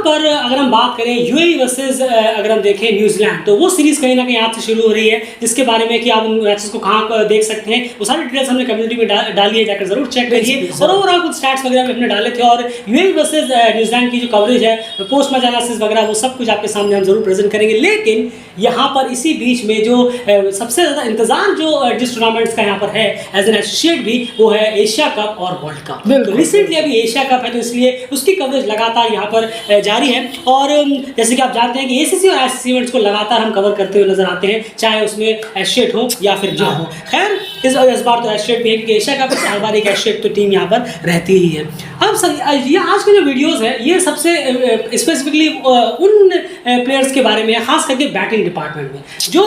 पर अगर हम बात करें यूएई वर्सेस अगर हम देखें न्यूजीलैंड, तो वो सीरीज़ कहीं ना कहीं आज से शुरू हो रही है, जिसके बारे में कि आप उन मैचेस को कहाँ देख सकते हैं, वो सारी डिटेल्स हमने कम्युनिटी में डाली है, जाकर जरूर चेक करिए। और ओवरऑल कुछ स्टैट्स वगैरह भी हमने डाले थे, और यूएई वर्सेस न्यूजीलैंड की जो कवरेज है, पोस्ट मैच एनालिसिस वगैरह, वो सब कुछ आपके सामने हम जरूर प्रेजेंट करेंगे। लेकिन यहाँ पर इसी बीच में जो सबसे ज़्यादा इंतजार जो जिस टूर्नामेंट्स का यहाँ पर है एज एन एसोसिएट भी, वो है एशिया कप और वर्ल्ड कप। तो रिसेंटली अभी एशिया कप है, तो इसलिए उसकी कवरेज लगातार यहाँ पर जारी है। और जैसे कि आप जानते हैं कि एसीसी और आईसीसी इवेंट्स को लगातार हम कवर करते हुए नजर आते हैं, चाहे उसमें एसोसिएट हो या फिर ना हो। खैर इस बार तो एसोसिएट भी है, क्योंकि एशिया कप हर बार एक एसोसिएट तो टीम यहाँ पर रहती ही है। अब ये आज के जो वीडियोस है, ये सबसे स्पेसिफिकली उन प्लेयर्स के बारे में, खास करके बैटिंग डिपार्टमेंट में, जो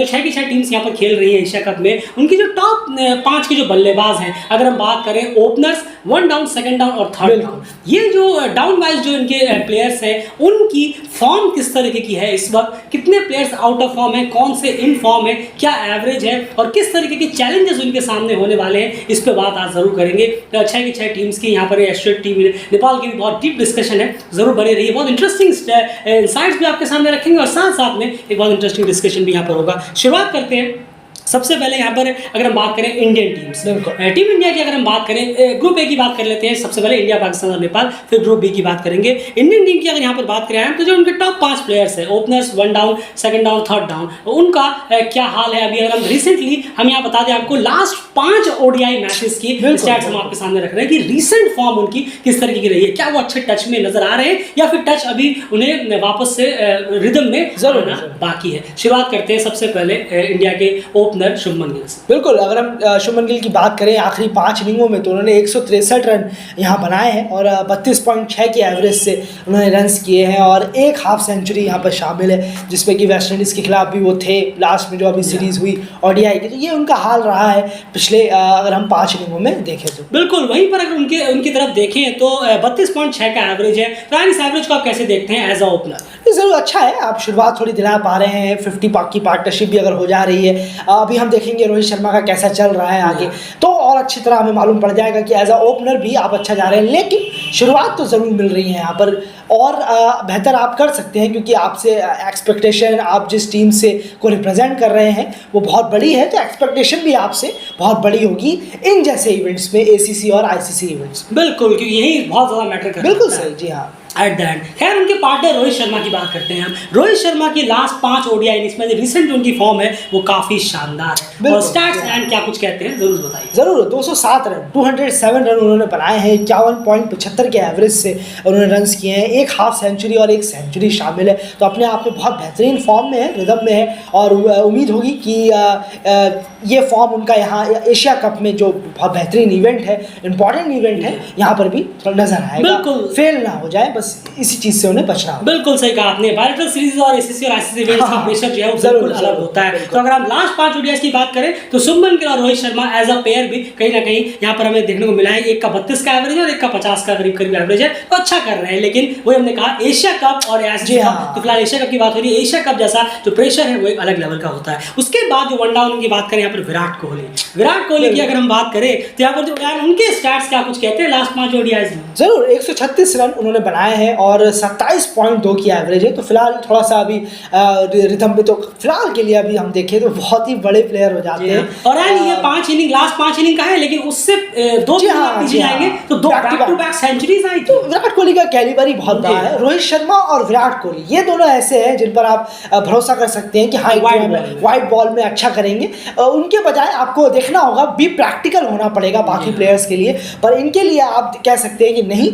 6 की 6 टीम्स यहाँ पर खेल रही है एशिया कप में, उनकी जो टॉप 5 के जो बल्लेबाज हैं, अगर हम बात करें ओपनर्स, 1 डाउन, 2nd डाउन और 3rd डाउन, ये जो डाउन वाइज जो इनके प्लेयर्स हैं, उनकी फॉर्म किस तरीके की है इस वक्त, कितने प्लेयर्स आउट ऑफ फॉर्म है, कौन से इन फॉर्म है, क्या एवरेज है, और किस तरीके के चैलेंजेस उनके सामने होने वाले हैं, इस पर बात आज जरूर करेंगे। 6 की 6 टीम्स की यहाँ पर एसोसिएट टीम नेपाल की भी बहुत डीप डिस्कशन है, जरूर बने रही है। बहुत इंटरेस्टिंग इनसाइट्स भी आपके सामने रखेंगे, और साथ साथ में एक बहुत इंटरेस्टिंग डिस्कशन भी यहाँ पर होगा। शुरुआत करते हैं सबसे पहले यहाँ पर अगर हम बात करें इंडियन टीम्स, टीम इंडिया की अगर हम बात करें, ग्रुप ए की बात कर लेते हैं सबसे पहले, इंडिया, पाकिस्तान और नेपाल, फिर ग्रुप बी की बात करेंगे। इंडियन टीम की अगर यहाँ पर बात करें तो जो उनके टॉप 5 प्लेयर्स हैं, openers, 1 down, 2nd down, 3rd down, उनका क्या हाल है अभी। अगर हम रिसेंटली हम यहाँ बता दें आपको, लास्ट 5 ओडीआई मैचेस की स्टैट्स हम आपके सामने रख रहे हैं कि रिसेंट फॉर्म उनकी किस तरीके की रही है, क्या वो अच्छे टच में नजर आ रहे हैं, या फिर टच अभी उन्हें वापस से रिदम में जरूर बाकी है। शुरुआत करते हैं सबसे पहले इंडिया के ओपनर शुभमन गिल से। बिल्कुल, अगर हम शुभमन गिल की बात करें, आखिरी 5 इनिंगों में तो उन्होंने 163 रन यहाँ बनाए हैं, और 32.6 की एवरेज से उन्होंने रन्स किए हैं, और एक हाफ सेंचुरी यहाँ पर शामिल है, जिसमें कि वेस्ट इंडीज़ के खिलाफ भी वो थे लास्ट में जो अभी सीरीज़ हुई ओडीआई की। तो ये उनका हाल रहा है पिछले अगर हम 5 इनिंगों में देखें तो। बिल्कुल, वहीं पर अगर उनकी तरफ देखें तो 32.6 का एवरेज है। तो इस एवरेज को आप कैसे देखते हैं एज अ ओपनर? ज़रूर अच्छा है, आप शुरुआत थोड़ी दिला पा रहे हैं, 50 पाक की पार्टनरशिप भी अगर हो जा रही है, अभी हम देखेंगे रोहित शर्मा का कैसा चल रहा है आगे, तो और अच्छी तरह हमें मालूम पड़ जाएगा कि एज अ ओपनर भी आप अच्छा जा रहे हैं। लेकिन शुरुआत तो ज़रूर मिल रही है यहाँ पर, और बेहतर आप कर सकते हैं, क्योंकि आपसे एक्सपेक्टेशन, आप जिस टीम से को रिप्रेजेंट कर रहे हैं वो बहुत बड़ी है, तो एक्सपेक्टेशन भी आपसे बहुत बड़ी होगी इन जैसे इवेंट्स में, एसीसी और आईसीसी इवेंट्स। बिल्कुल, क्योंकि यही बहुत ज़्यादा मैटर करता है। बिल्कुल सही, जी हाँ। एट द एंड खैर उनके पार्टनर रोहित शर्मा की बात करते हैं हम। रोहित शर्मा की लास्ट 5 ओडीआई इनिंग्स में रिसेंट उनकी फॉर्म है वो काफ़ी शानदार है, और स्टैट्स एंड क्या कुछ कहते हैं जरूर बताइए। ज़रूर, 207 रन, 207 रन उन्होंने बनाए हैं, 51.75 के एवरेज से उन्होंने रन्स किए हैं, एक हाफ सेंचुरी और एक सेंचुरी शामिल है, तो अपने आप में बहुत बेहतरीन फॉर्म में है, रिदम में है, और उम्मीद होगी कि ये फॉर्म उनका यहाँ एशिया कप में जो बहुत बेहतरीन इवेंट है, इंपॉर्टेंट इवेंट है, यहाँ पर भी नजर आएगा। बिल्कुल फेल ना हो जाए, बस इसी चीज़ से उन्हें बचना हो। बिल्कुल सही कहा आपने, बायलैटरल सीरीज और एसीसी और आईसीसी इवेंट्स का प्रेशर जो है वो बिल्कुल अलग होता है। तो अगर हम लास्ट 5 ओडीआईस की बात करें तो शुभमन गिल और Rohit Sharma as a pair भी कहीं ना कहीं यहाँ पर हमें देखने को मिला है। एक का 32 का एवरेज है और एक का 50 का करीब करीब एवरेज है, तो अच्छा कर रहे हैं। लेकिन वही हमने कहा एशिया कप और आईसीसी कप, तो फिलहाल एशिया कप की बात हो रही है। एशिया कप जैसा जो प्रेशर है वो एक अलग लेवल का होता है। उसके बाद जो 1 डाउन की बात करें यहाँ पर विराट कोहली की अगर हम बात करें तो यहाँ पर जो उनके स्टैट्स क्या कुछ कहते हैं लास्ट 5 ओडीआईस में? जरूर, 136 रन उन्होंने बनाए हैं और 27.2 की एवरेज है, तो फिलहाल थोड़ा सा अभी रिथम में, तो फिलहाल के लिए अभी हम देखें तो बहुत ही बड़े प्लेयर हो जाते हैं। और ये 5 इनिंग लास्ट 5 इनिंग का है, लेकिन उससे 2 जाएंगे तो 2 बैक टू बैक सेंचुरीज आई। तो विराट कोहली का कैलिबर ही बहुत बड़ा है। रोहित शर्मा और विराट कोहली ये दोनों ऐसे हैं जिन पर आप भरोसा कर सकते हैं कि हाँ वाइड बॉल में अच्छा करेंगे। उनके बजाय आपको देखना होगा, बी प्रैक्टिकल होना पड़ेगा बाकी प्लेयर्स के लिए, पर इनके लिए आप कह सकते हैं कि नहीं,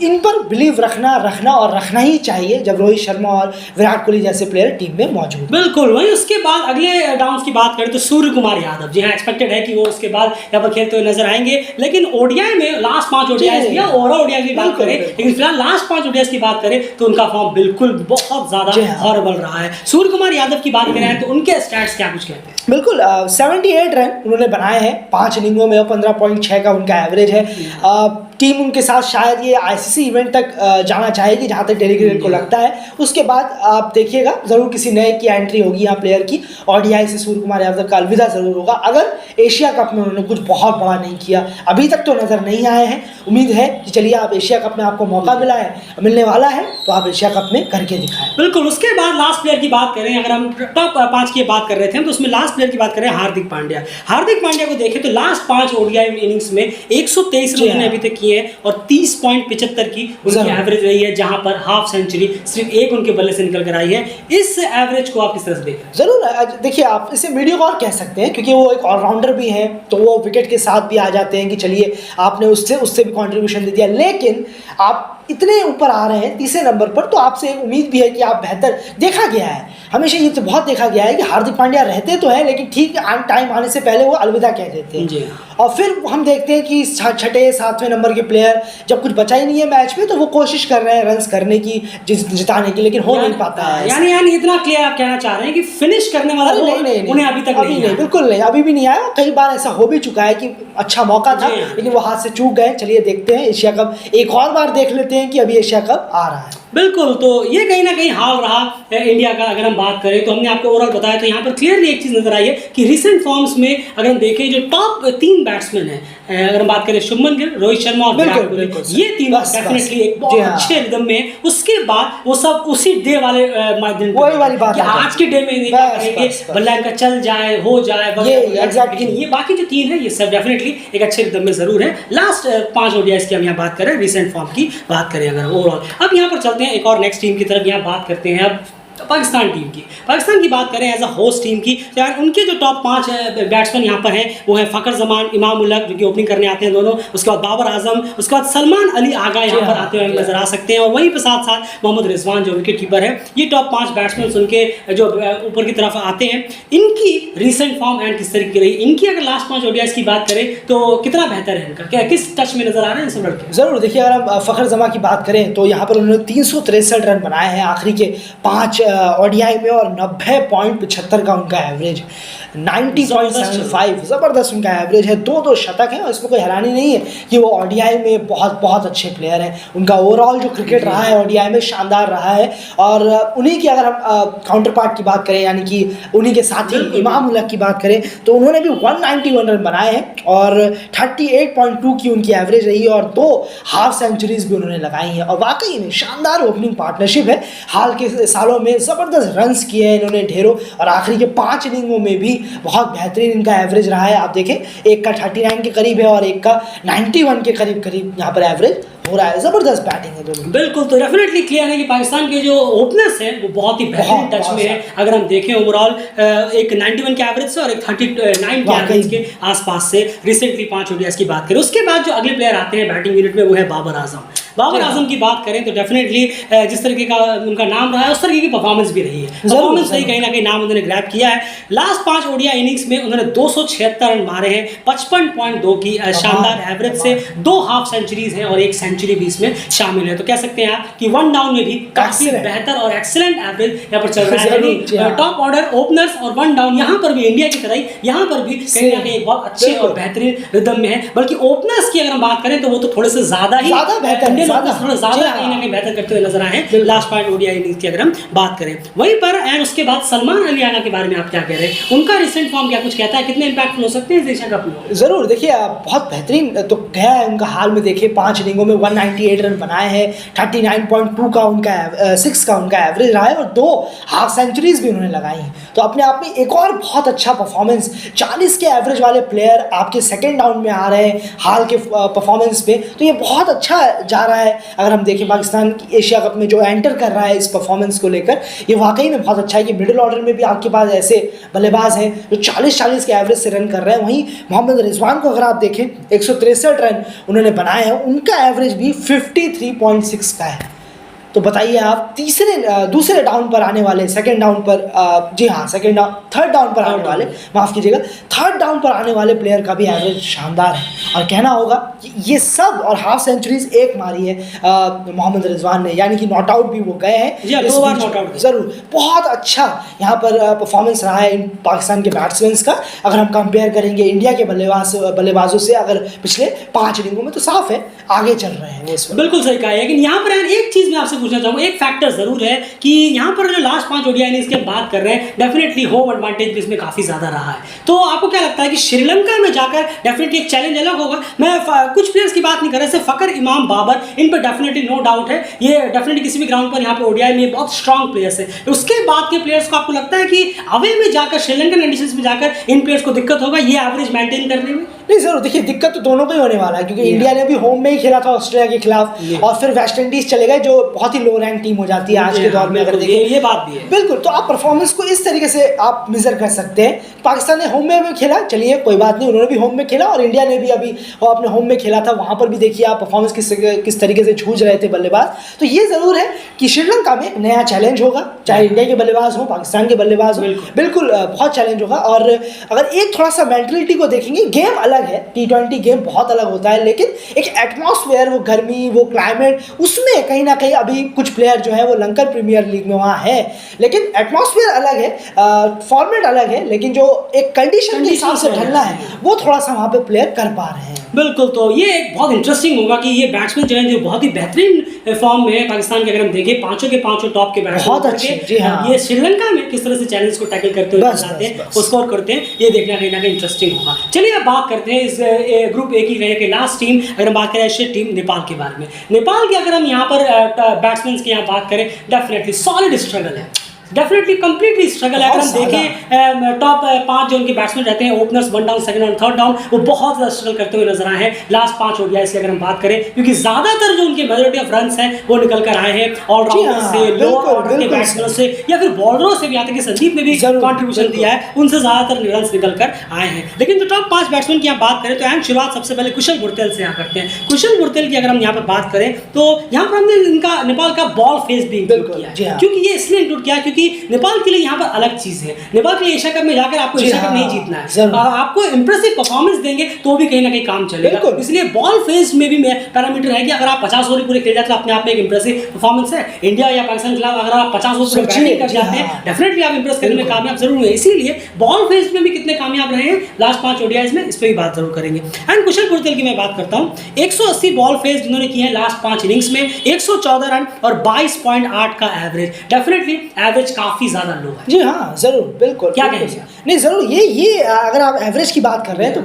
इन पर बिलीव रखना और रखना ही चाहिए जब रोहित शर्मा और विराट कोहली जैसे प्लेयर टीम में मौजूद। बिल्कुल, वहीं उसके बाद अगले डाउन्स की बात करें तो सूर्य कुमार यादव जी हाँ, एक्सपेक्टेड है कि वो उसके बाद यहाँ पर खेलते हुए नजर आएंगे। लेकिन ओडीआई में लास्ट 5 ओडीआई या ओवरऑल ओडीआई की बात करें, लेकिन फिलहाल लास्ट 5 ओडीआई की बात करें तो उनका फॉर्म बिल्कुल बहुत ज्यादा हॉरेबल रहा है। सूर्य कुमार यादव की बात करें तो उनके स्टैट्स क्या कुछ कहते हैं? बिल्कुल, 78 रन उन्होंने बनाए हैं 5 इनिंगों में, 15.6 का उनका एवरेज है। टीम उनके साथ शायद ये आईसीसी इवेंट तक जाना चाहेगी जहाँ तक डेली क्रिकेट को लगता है। उसके बाद आप देखिएगा ज़रूर किसी नए की एंट्री होगी यहाँ प्लेयर की। ओडीआई से सूर्य कुमार यादव का अलविदा ज़रूर होगा अगर एशिया कप में उन्होंने कुछ बहुत बड़ा नहीं किया। अभी तक तो नज़र नहीं आए हैं। उम्मीद है कि चलिए आप एशिया कप में आपको मौका मिलने वाला है तो आप एशिया कप में करके दिखाएं। बिल्कुल। उसके बाद लास्ट प्लेयर की बात करें, अगर हम टॉप 5 की बात कर रहे थे तो उसमें लास्ट प्लेयर की बात करें हार्दिक पांड्या। हार्दिक पांड्या को देखें तो लास्ट 5 ओडीआई इनिंग्स में 123 रन उन्होंने अभी तक किए हैं और 30.75 की उनकी एवरेज रही है, जहां पर हाफ सेंचुरी सिर्फ एक उनके बल्ले से निकल कर आई है। इस एवरेज को आप किस तरह से देख रहे हैं? जरूर देखिए, आप इसे मीडियोकर कह सकते हैं क्योंकि वो एक ऑलराउंडर भी हैं, तो वो विकेट के साथ भी आ जाते हैं कि चलिए आपने उससे भी कंट्रीब्यूशन दे दिया। लेकिन आप इतने ऊपर आ रहे हैं तीसरे नंबर पर, तो आपसे एक उम्मीद भी है कि आप बेहतर। देखा गया है हमेशा, ये तो बहुत देखा गया है कि हार्दिक पांड्या रहते तो हैं लेकिन ठीक टाइम आने से पहले वो अलविदा कह देते हैं। और फिर हम देखते हैं कि 6ठे 7वें नंबर के प्लेयर जब कुछ बचा ही नहीं है मैच में तो वो कोशिश कर रहे हैं रन्स करने की, जिताने की, लेकिन हो नहीं पाता है। यानी इतना क्लियर आप कहना चाह रहे हैं कि फिनिश करने वाला नहीं, उन्हें अभी तक नहीं, बिल्कुल नहीं, अभी भी नहीं आया। कई बार ऐसा हो भी चुका है कि अच्छा मौका था लेकिन वो हाथ से चूक गए। चलिए देखते हैं एशिया कप एक और बार देख लेते हैं कि अभी एशिया कप आ रहा है। बिल्कुल। तो ये कहीं ना कहीं हाल रहा इंडिया का। अगर हम बात करें तो हमने आपको ओवरऑल बताया, तो यहाँ पर क्लियरली एक चीज़ नजर आई है कि रिसेंट फॉर्म्स में अगर हम देखें जो टॉप 3 बैट्समैन हैं, अगर हम बात करें शुभमन गिल, रोहित शर्मा और विराट कोहली, ये तीनों डेफिनेटली एक बहुत अच्छे रिदम में है। उसके बाद वो सब उसी डे वाले माध्यम वही वाली बात है, आज के डे में नहीं करेंगे बल्ला इनका चल जाए हो जाए, लेकिन ये बाकी जो 3 है ये सब डेफिनेटली एक अच्छे रिदम में जरूर है। लास्ट 5 ओडीआईस की हम यहाँ बात करें, रिसेंट फॉर्म की बात करें अगर ओवरऑल। अब यहाँ पर चलते हैं एक और नेक्स्ट टीम की तरफ, यहाँ बात करते हैं अब पाकिस्तान टीम की। पाकिस्तान की बात करें एज अ होस्ट टीम की, तो यार उनके जो टॉप 5 बैट्समैन यहाँ पर हैं वो है फ़खर जमान, इमाम उल हक जो कि ओपनिंग करने आते हैं दोनों, उसके बाद बाबर आजम, उसके बाद सलमान अली आगा यहाँ पर आते हुए नजर आ सकते हैं, और वहीं पर साथ साथ मोहम्मद रिजवान जो विकेट कीपर है। ये टॉप 5 बैट्समैन उनके जो ऊपर की तरफ आते हैं। इनकी रिसेंट फॉर्म एंड किस तरीके की रही, इनकी अगर लास्ट 5 ओडीआईस की बात करें तो कितना बेहतर है इनका, क्या किस टच में नजर आ रहे हैं सब लड़के? जरूर देखिए, अगर हम फ़खर जमा की बात करें तो यहाँ पर उन्होंने 363 रन बनाए हैं आखिरी के 5 ओडीआई में और 90.75 का उनका एवरेज, 90.75 ज़बरदस्त उनका एवरेज है। 2 शतक है और इसमें कोई हैरानी नहीं है कि वो ओडीआई में बहुत अच्छे प्लेयर हैं। उनका ओवरऑल जो क्रिकेट रहा है ओडीआई में शानदार रहा है। और उन्हीं की अगर हम काउंटर पार्ट की बात करें, यानी कि उन्हीं के साथी इमाम उल हक की बात करें, तो उन्होंने भी 191 रन बनाए हैं और 38.2 की उनकी एवरेज रही है और 2 हाफ सेंचुरीज भी उन्होंने लगाई हैं। और वाकई में शानदार ओपनिंग पार्टनरशिप है। हाल के सालों में ज़बरदस्त रन्स किए हैं इन्होंने ढेरों, और आखिरी के 5 इनिंगों में भी बहुत बेहतरीन इनका एवरेज रहा है। आप देखें, एक का 39 के करीब है और एक का 91 के करीब यहाँ पर एवरेज हो रहा है। ज़बरदस्त बैटिंग है दोनों। बिल्कुल। तो डेफिनेटली क्लियर है कि पाकिस्तान के जो ओपनर्स हैं वो बहुत ही बेहतरीन टच में है। अगर हम देखें ओवरऑल एक 91 के एवरेज से और एक 39 के एवरेज के आसपास से रिसेंटली 5 ओडीआईस की बात करें। उसके बाद जो अगले प्लेयर आते हैं बैटिंग यूनिट में वो है बाबर आजम। बाबर आजम की बात करें तो डेफिनेटली जिस तरीके का उनका नाम रहा है उस तरीके की परफॉर्मेंस भी रही है। परफॉर्मेंस से कहीं ना कहीं नाम उन्होंने ग्रैब किया है। लास्ट 5 ओडीआई इनिंग्स में उन्होंने 276 रन मारे हैं, 55.2 की शानदार एवरेज से, 2 हाफ सेंचुरीज हैं और 1 सेंचुरी भी इसमें शामिल है। तो कह सकते हैं आप कि 1 डाउन में भी काफी बेहतर और एक्सीलेंट एवरेज यहाँ पर चल रहा है। टॉप ऑर्डर ओपनर्स और 1 डाउन यहाँ पर भी इंडिया की तरह ही यहाँ पर भी कहीं ना कहीं बहुत अच्छे और बेहतरीन रिदम में है। बल्कि ओपनर्स की अगर हम बात करें तो वो तो थोड़े से ज्यादा बेहतर कहीं ना कहीं बेहतर करते हुए नजर आए हैं लास्ट 5 ओडीआई इनिंग्स की अगर हम बात करें। वहीं पर एंड उसके बाद सलमान अली आगा के बारे में आप क्या कह रहे हैं? उनका रिसेंट फॉर्म क्या कुछ कहता है, कितने इंपैक्टफुल हो सकते हैं एशिया कप में? जरूर देखिए, बहुत बेहतरीन तो गया है उनका। हाल में देखिए 5 इनिंगों में 198 रन बनाए हैं, 39.2 का उनका 6 का उनका एवरेज रहा है और 2 हाफ सेंचुरीज भी उन्होंने लगाई हैं। तो अपने आप में एक और बहुत अच्छा परफॉर्मेंस। 40 के एवरेज वाले प्लेयर आपके सेकेंड डाउन में आ रहे हैं हाल के परफॉर्मेंस पे, तो ये बहुत अच्छा जा रहा है। अगर हम देखें पाकिस्तान की एशिया कप में जो एंटर कर रहा है इस परफॉर्मेंस को लेकर, ये वाकई में बहुत अच्छा है कि मिडिल ऑर्डर में भी आपके पास ऐसे बल्लेबाज हैं जो 40 के एवरेज से रन कर रहे हैं। वहीं मोहम्मद रिजवान को अगर आप देखें 163 रन उन्होंने बनाए हैं, उनका एवरेज भी 53.6 का है। तो बताइए आप दूसरे डाउन पर आने वाले, सेकंड डाउन पर, जी हाँ थर्ड डाउन पर आने वाले, माफ़ कीजिएगा, थर्ड डाउन पर आने वाले प्लेयर का भी एवरेज शानदार है। और कहना होगा कि ये सब और हाफ सेंचुरीज एक मारी है मोहम्मद रिजवान ने, यानी कि नॉट आउट भी वो गए हैं 2 बार नॉट आउट। ज़रूर बहुत अच्छा यहाँ पर परफॉर्मेंस रहा है इन पाकिस्तान के बैट्समैन का। अगर हम कंपेयर करेंगे इंडिया के बल्लेबाजों से अगर पिछले 5 इनिंगों में, तो साफ है आगे चल रहे हैं वो इस वक्त। बिल्कुल सही कहा है, लेकिन यहाँ पर एक चीज़ मैं आपसे पूछना चाहूँगा, एक फैक्टर ज़रूर है कि यहाँ पर जो लास्ट 5 ओडीआई इनिंग्स की हम बात कर रहे हैं, डेफिनेटली होम एडवांटेज भी इसमें काफ़ी ज़्यादा रहा है। तो आपको क्या लगता है कि श्रीलंका में जाकर डेफिनेटली एक चैलेंज अलग होगा? मैं कुछ प्लेयर्स की बात नहीं कर रहा, जैसे फ़खर इमाम बाबर, इन पर डेफिनेटली नो डाउट है, ये डेफिनेटली किसी भी ग्राउंड पर यहाँ पर ओडीआई में बहुत स्ट्रॉन्ग प्लेयर्स है। उसके बाद के प्लेयर्स को आपको लगता है कि अवे में जाकर, श्रीलंकन कंडीशंस में जाकर इन प्लेयर्स को दिक्कत होगा ये एवरेज मेंटेन करने में? नहीं जरूर, देखिए दिक्कत तो दोनों को ही होने वाला है, क्योंकि इंडिया ने भी होम में ही खेला था ऑस्ट्रेलिया के खिलाफ और फिर वेस्ट इंडीज चले गए जो बहुत ही लो रैंक टीम हो जाती है आज के दौर में अगर देखें। ये बात भी है बिल्कुल। तो आप परफॉर्मेंस को इस तरीके से आप मेजर कर सकते हैं। पाकिस्तान ने होम में खेला, चलिए कोई बात नहीं, उन्होंने भी होम में खेला, और इंडिया ने भी अभी अपने होम में खेला था, वहां पर भी देखिए आप परफॉर्मेंस किस तरीके से जूझ रहे थे बल्लेबाज। तो ये जरूर है कि श्रीलंका में एक नया चैलेंज होगा, चाहे इंडिया के बल्लेबाज हो, पाकिस्तान के बल्लेबाज हो, बिल्कुल बहुत चैलेंज होगा। और अगर एक थोड़ा सा मेंटलिटी को देखेंगे, गेम अलग है, T20 गेम बहुत अलग होता है, लेकिन एक एटमॉस्फेयर, वो गर्मी, वो क्लाइमेट, उसमें कहीं ना कहीं अभी कुछ प्लेयर जो है वो लंकर प्रीमियर लीग में वहाँ है, लेकिन एटमॉस्फेयर अलग है, फॉर्मेट अलग है, लेकिन जो एक कंडीशन के हिसाब से ढलना है वो थोड़ा सा वहाँ पे प्लेयर कर पा रहे हैं। बिल्कुल। तो ये एक बहुत इंटरेस्टिंग होगा कि ये बैट्समैन जो है जो बहुत ही बेहतरीन फॉर्म में है पाकिस्तान के, अगर हम देखें पांचों के पांचों टॉप के बैट्समैन बहुत अच्छे, जी हाँ। ये श्रीलंका में किस तरह से चैलेंज को टैकल करते हुए जाते हैं, स्कोर करते हैं, ये देखना कहीं ना कहीं इंटरेस्टिंग होगा। चलिए अब बात करते हैं इस ग्रुप ए की कहीं कि लास्ट टीम, अगर हम बात करें एशियन टीम नेपाल के बारे में। नेपाल की अगर हम यहाँ पर बैट्समैन की यहाँ बात करें, डेफिनेटली सॉलिड स्ट्रगल है, डेफिनेटली कंप्लीटली स्ट्रगल है। अगर हम देखें टॉप 5 जो उनके बैट्समैन रहते हैं, ओपनर्स 1 डाउन, 2 और 3 डाउन, वो बहुत ज़्यादा स्ट्रगल करते हुए नजर आए हैं लास्ट 5 ओडीआई की अगर हम बात करें, क्योंकि ज़्यादातर जो उनके मेजॉरिटी ऑफ रन्स हैं वो निकल कर आए हैं ऑलराउंडर से, लोअर ऑर्डर के बैट्समैनों से, या फिर बॉलरों से भी। आते कि संदीप ने भी कॉन्ट्रीब्यूशन दिया है, उनसे ज़्यादातर रन्स निकल कर आए हैं। लेकिन जो टॉप 5 बैट्समैन की यहाँ बात करें तो अहम शुरुआत सबसे पहले कुशल गुरतेल से यहाँ करते हैं। कुशल गुरतेल की अगर हम यहाँ पर बात करें तो यहाँ पर हमने इनका नेपाल का बॉल फेस भी इंक्लूड किया है, क्योंकि ये इसलिए इंक्लूड किया क्योंकि नेपाल के लिए यहाँ पर अलग चीज है। नेपाल के लिए एशिया कप में जाकर आपको एशिया कप नहीं जीतना है, आपको इंप्रेसिव परफॉर्मेंस देंगे तो भी कहीं ना कहीं काम चलेगा। इसलिए बॉल फेज में भी पैरामीटर है कि अगर आप 50 ओवर पूरे खेल जाते हैं तो अपने आप में एक इंप्रेसिव परफॉर्मेंस है। इंडिया या पाकिस्तान के खिलाफ अगर आप 50 ओवर पूरे बैटिंग कर जाते हैं, डेफिनेटली आप इंप्रेस करने में कामयाब जरूर हुए। इसीलिए बॉल फेज में भी कितने कामयाब रहे हैं लास्ट 5 ओडीआईज में, इस पर भी बात जरूर करेंगे। एंड कुशल गुरतेल की मैं बात करता हूँ, 180 बॉल फेज जिन्होंने किए हैं लास्ट 5 इनिंग्स में, 114 रन और 22.8 का एवरेज, डेफिनेटली एवरेज काफी ज्यादा लो है। जी हाँ जरूर, बिल्कुल। क्या कहेंगे? नहीं जरूर, ये अगर आप एवरेज की बात कर रहे हैं तो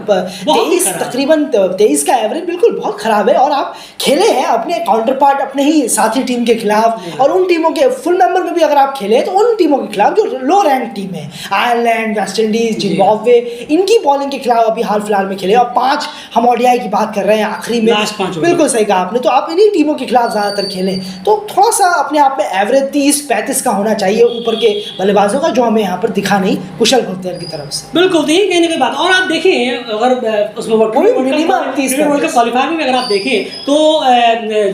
23 तकरीबन 23 का एवरेज बिल्कुल बहुत खराब है। और आप खेले हैं अपने काउंटर पार्ट, अपने ही साथी टीम के खिलाफ, और उन टीमों के फुल मेंबर में भी अगर आप खेले तो उन टीमों के खिलाफ जो लो रैंक टीम है, आयरलैंड, वेस्ट इंडीज, जिम्बाब्वे, इनकी बॉलिंग के खिलाफ अभी हाल फिलहाल में खेले। और 5 हम ओडीआई की बात कर रहे हैं आखिरी में, बिल्कुल सही कहा आपने। तो आप इन्हीं टीमों के खिलाफ ज्यादातर खेलें तो थोड़ा सा अपने आप में एवरेज 30-35 का होना चाहिए ऊपर के बल्लेबाजों का, जो हमें यहाँ पर दिखा नहीं कुशल गुरतेल की तरफ से। बिल्कुल, तो यही कहने की बात। और आप देखें अगर उसमें वर्ल्ड कप क्वालिफायर में अगर आप देखें तो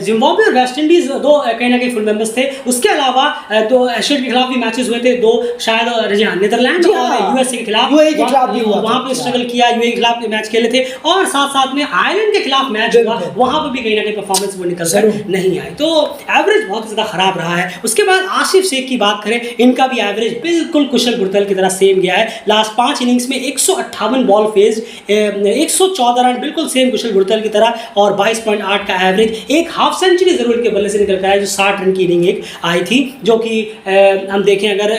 जिम्बाब्वे और वेस्ट इंडीज दो कहीं ना कहीं फुल मेंबर्स थे। उसके अलावा तो एशिया के खिलाफ भी मैचेस हुए थे, 2 शायद नीदरलैंड और यूएसए के खिलाफ वहाँ पे स्ट्रगल किया, यूएई के खिलाफ मैच खेले थे, और साथ में आयरलैंड के खिलाफ मैच हुआ, वहाँ पर भी कहीं ना कहीं परफॉर्मेंस वो निकल कर नहीं आई। तो एवरेज बहुत ज़्यादा खराब रहा है। उसके बाद आसिफ शेख की बात करें, इनका भी एवरेज बिल्कुल कुशल गुरतेल की तरह सेम गया है। लास्ट 5 इनिंग्स में 158 बॉल फेज, 114 रन, बिल्कुल सेम कुशल गुरतेल की तरह, और 22.8 का एवरेज। एक हाफ सेंचुरी जरूर के बल्ले से निकल कर आया, जो 60 रन की इनिंग एक आई थी, जो कि हम देखें अगर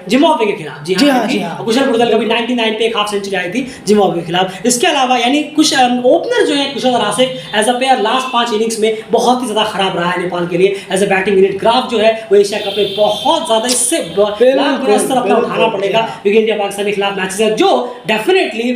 जिम्बाब्वे के खिलाफ, जी हाँ, कुशल गुरतेल का भी 99 पे एक हाफ सेंचुरी आई थी जिम्बाब्वे के खिलाफ। इसके अलावा यानी कुछ ओपनर जो है Kushal Rashid as a player last 5 innings में बहुत ही ज्यादा खराब रहा है नेपाल के लिए as a batting unit. Graph जो है वो एशिया कप में बहुत ज्यादा इससे स्तर अपना उठाना पड़ेगा, क्योंकि इंडिया पाकिस्तान के खिलाफ मैचेस है जो डेफिनेटली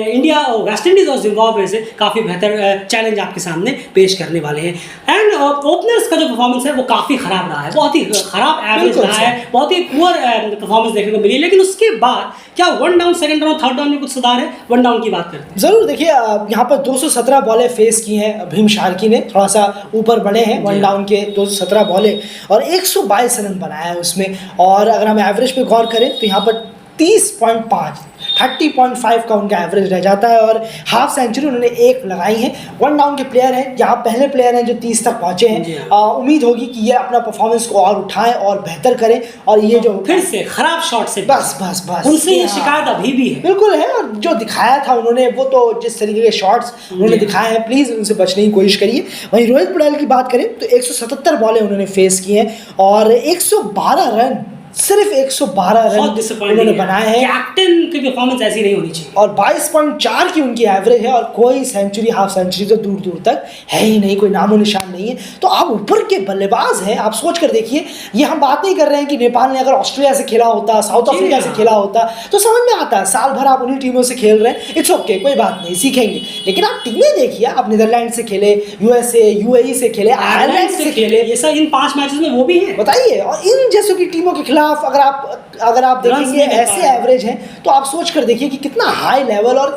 इंडिया वेस्ट इंडीज और जिम्बाब्वे से काफी बेहतर चैलेंज आपके सामने पेश करने वाले हैं। एंड ओपनर्स का जो परफॉर्मेंस है वो काफी खराब रहा है, बहुत ही खराब एवरेज रहा है, बहुत ही पुअर परफॉर्मेंस देखने को मिली। लेकिन उसके बाद क्या 1 डाउन, 2 डाउन, 3 डाउन में कुछ सुधार है? 1 डाउन की बात करते हैं। जरूर, देखिए यहाँ पर 217 बॉलें फेस की हैं भीम शार्की ने, थोड़ा सा ऊपर बढ़े हैं 1 डाउन के 217 बॉलें, और 122 रन बनाया है उसमें। और अगर हम एवरेज पे गौर करें तो यहाँ पर 30.5 30.5 का उनका एवरेज रह जाता है और हाफ सेंचुरी उन्होंने एक लगाई है। वन डाउन के प्लेयर हैं, यहाँ पहले प्लेयर हैं जो 30 तक पहुंचे हैं। उम्मीद होगी कि ये अपना परफॉर्मेंस को और उठाएं और बेहतर करें और ये जो फिर से खराब शॉट से बस बस बस उनसे ये शिकायत अभी भी है। बिल्कुल है, और जो दिखाया था उन्होंने वो तो जिस तरीके के शॉट्स उन्होंने दिखाए हैं, प्लीज़ उनसे बचने की कोशिश करिए। वहीं रोहित पटेल की बात करें तो 177 बॉलें उन्होंने फेस की हैं और 112 रन, सिर्फ 112 रन उन्होंने बनाए हैं। कैप्टन की परफॉर्मेंस ऐसी नहीं होनी चाहिए। और 22.4 की उनकी एवरेज है और कोई सेंचुरी हाफ सेंचुरी तो दूर दूर तक है ही नहीं, कोई नामो निशान नहीं है। तो आप ऊपर के बल्लेबाज हैं, आप सोच कर देखिए। ये हम बात नहीं कर रहे हैं कि नेपाल ने अगर ऑस्ट्रेलिया से खेला होता, साउथ अफ्रीका से खेला होता तो समझ में आता है, साल भर आप उन्हीं टीमों से खेल रहे हैं, इट्स ओके, कोई बात नहीं, सीखेंगे। लेकिन आप टीमें देखिए, आप नीदरलैंड से खेले, USA UAE से खेले, आयरलैंड से खेले, ये सब इन 5 मैचेस में वो भी है। बताइए, और इन जैसों की टीमों के खिलाफ अगर आप देखेंगे ऐसे एवरेज हैं तो आप सोच कर देखिए कि कितना हाई लेवल। और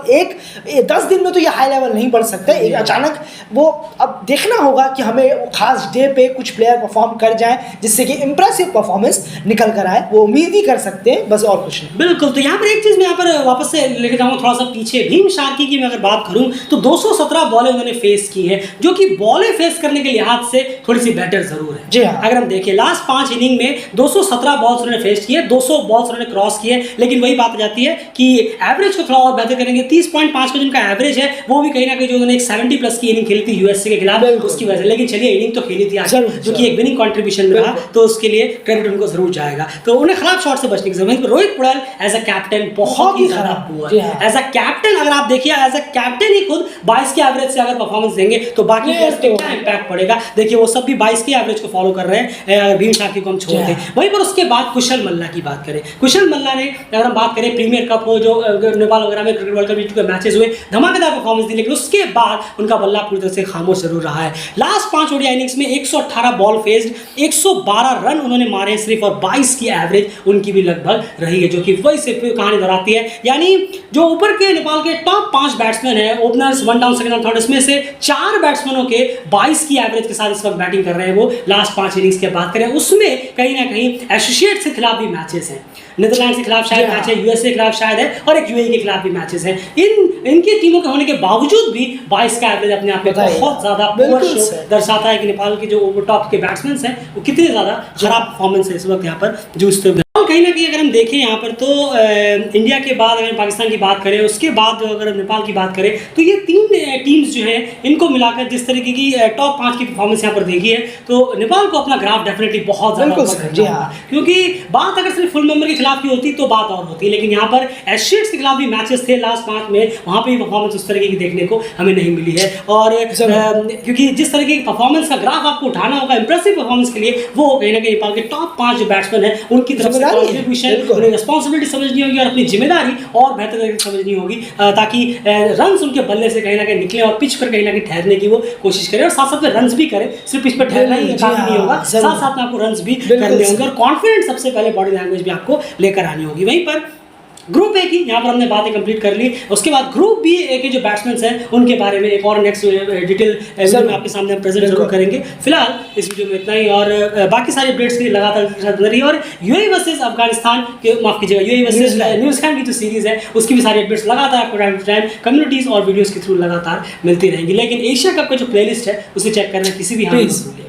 10 दिन में तो ये हाई लेवल नहीं बढ़ सकते, एक अचानक वो अब देखना होगा कि हमें खास डे पे कुछ प्लेयर परफॉर्म कर जाएं जिससे कि इंप्रेसिव परफॉर्मेंस निकल कर आए, वो उम्मीद ही कर सकते हैं, बस और कुछ नहीं। बिल्कुल। तो यहाँ पर एक चीज़ मैं यहाँ पर वापस से लेके जाऊँगा थोड़ा सा पीछे। भीम शार्की की मैं अगर बात करूँ तो 217 बॉलें उन्होंने फेस की है, जो कि बॉलें फेस करने के लिहाज से थोड़ी सी बेटर जरूर है। जी हाँ। अगर हम देखें लास्ट 5 इनिंग में 217 बॉल्स उन्होंने फेस किए, 200 बॉल्स उन्होंने क्रॉस किए, लेकिन वही बात आ जाती है कि एवरेज को थोड़ा और बेहतर करेंगे। 30.5 का जिनका एवरेज है वो भी कहीं ना कहीं जो उन्होंने एक 70+ की इनिंग खेली थी यूएसए के खिलाफ, उसकी वजह से। लेकिन चलिए इनिंग तो खेली थी आगे, जो कि एक विनिंग कंट्रीब्यूशन में रहा, तो उसके लिए क्रेडिट उनको जरूर जाएगा। तो उन्हें खराब शॉट से बचने की जरूरत है। Rohit Patel as a captain बहुत ही खराब हुआ। एज अ कैप्टन अगर आप देखिए, एज अ कैप्टन ही खुद 22 के एवरेज से अगर परफॉर्मेंस देंगे तो बाकी प्लेयर्स पे क्या इंपैक्ट पड़ेगा। देखिए वो सब भी 22 के एवरेज को फॉलो कर रहे हैं, भीम शार्की को हम छोड़ दें। वहीं पर उसके बाद कुशल मल्ला की बात करें, कुशल मल्ला ने अगर हम बात करें प्रीमियर कप हो, जो नेपाल वगैरह में क्रिकेट वर्ल्ड कप के मैचेस हुए, धमाकेदार परफॉर्मेंस दी, लेकिन उसके बाद उनका बल्ला पूरी तरह से खामोश जरूर रहा है। लास्ट 5 ओडीआई इनिंग्स में 118 बॉल फेस्ड, 112 रन उन्होंने मारे सिर्फ, और 22 की एवरेज उनकी भी लगभग रही है, जो कि वही से कहानी दोहराती है। यानी जो ऊपर के नेपाल के टॉप 5 बैट्समैन हैं, ओपनर्स, वन डाउन, सेकंड और थर्ड, इसमें से 4 बैट्समैनों के 22 की एवरेज के साथ इस वक्त बैटिंग कर रहे हैं। वो लास्ट 5 इनिंग्स की बात करें, उसमें कहीं ना कहीं एसोसिएट्स के खिलाफ भी मैचेस हैं, नीदरलैंड के खिलाफ शायद मैच है, यूएसए के खिलाफ शायद है, और एक यूएई के खिलाफ भी मैचेस हैं। इनकी टीमों के होने के बावजूद भी 22 का एवरेज अपने आप में बहुत ज्यादा पुअर शो दर्शाता है कि नेपाल के जो टॉप के बैट्समैन हैं वो कितने ज्यादा खराब परफॉर्मेंस है इस वक्त यहाँ पर जूझते हुए। कहीं ना कहीं अगर हम देखें यहाँ पर तो इंडिया के बाद अगर पाकिस्तान की बात करें, उसके बाद अगर नेपाल की बात करें, तो ये 3 टीम्स जो है इनको मिलाकर जिस तरीके की टॉप 5 की परफॉर्मेंस यहाँ पर देखी है, तो नेपाल को अपना ग्राफ डेफिनेटली बहुत ज्यादा, क्योंकि बात अगर सिर्फ फुल मेंबर के खिलाफ की होती तो बात और होती, लेकिन यहाँ पर एसोसिएट्स के खिलाफ भी मैचेस थे लास्ट 5 में, वहाँ पर भी परफॉर्मेंस उस तरीके की देखने को हमें नहीं मिली है। और क्योंकि जिस तरीके की परफॉर्मेंस का ग्राफ आपको उठाना होगा इंप्रेसिव परफॉर्मेंस के लिए, वो कहीं ना कहीं नेपाल के टॉप 5 जो बैट्समैन है उनकी तरफ से रिस्पॉन्सिबिलिटी समझनी होगी और अपनी जिम्मेदारी और बेहतर तरीके से समझनी होगी, ताकि रन्स उनके बल्ले से कहीं ना कहीं निकले और पिच पर कहीं ना कहीं ठहरने की वो कोशिश करें, और साथ साथ में रन्स भी करें। सिर्फ पिच पर ठहरना ही काफी नहीं होगा, साथ साथ में आपको रन्स भी करने होंगे, और कॉन्फिडेंस सबसे पहले बॉडी लैंग्वेज भी आपको लेकर आनी होगी। वहीं पर ग्रुप ए की यहाँ पर हमने बातें कंप्लीट कर ली। उसके बाद ग्रुप बी ए के जो बैट्समैन हैं उनके बारे में एक और नेक्स्ट डिटेल वीडियो में आपके सामने हम प्रेजेंट जरूर करेंगे। फिलहाल इस वीडियो में इतना ही, और बाकी सारे अपडेट्स के लिए लगातार साथ रहिए। और यूएई वर्सेस अफगानिस्तान के, माफ कीजिएगा, यूएई वर्सेस न्यूजीलैंड की जो सीरीज है उसकी भी सारी अपडेट्स लगातार आपको टाइम टू टाइम कम्युनिटीज और वीडियोस के थ्रू लगातार मिलती रहेंगी। लेकिन एशिया कप का जो प्लेलिस्ट है उसे चेक करना किसी भी हाल में